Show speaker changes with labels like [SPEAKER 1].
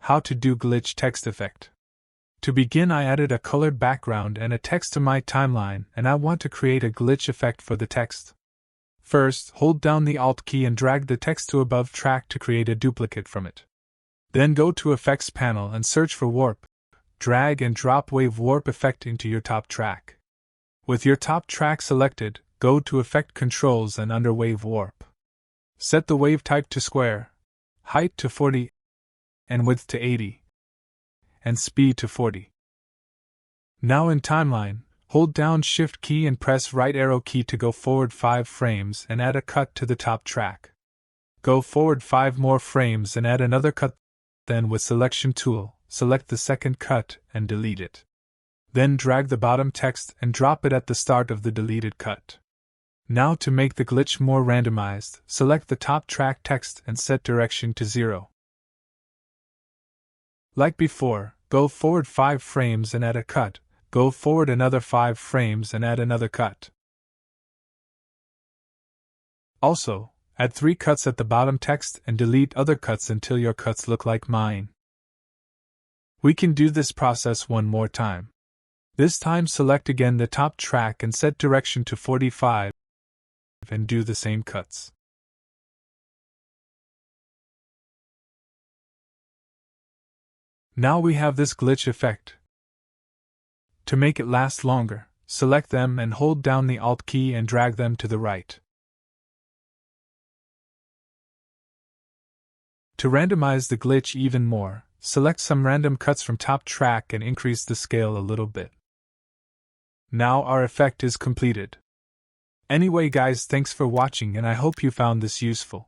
[SPEAKER 1] How to do glitch text effect. To begin, I added a colored background and a text to my timeline, and I want to create a glitch effect for the text. First, hold down the Alt key and drag the text to above track to create a duplicate from it. Then go to Effects panel and search for Warp. Drag and drop Wave Warp effect into your top track. With your top track selected, go to Effect Controls and under Wave Warp. Set the wave type to square, height to 40, and width to 80, and speed to 40. Now in Timeline, hold down Shift key and press right arrow key to go forward 5 frames and add a cut to the top track. Go forward 5 more frames and add another cut. Then with Selection tool, select the second cut and delete it. Then drag the bottom text and drop it at the start of the deleted cut. Now to make the glitch more randomized, select the top track text and set direction to 0. Like before, go forward 5 frames and add a cut, go forward another 5 frames and add another cut. Also, add 3 cuts at the bottom text and delete other cuts until your cuts look like mine. We can do this process one more time. This time select again the top track and set direction to 45 and do the same cuts. Now we have this glitch effect. To make it last longer, select them and hold down the Alt key and drag them to the right. To randomize the glitch even more, select some random cuts from top track and increase the scale a little bit. Now our effect is completed. Anyway guys, thanks for watching and I hope you found this useful.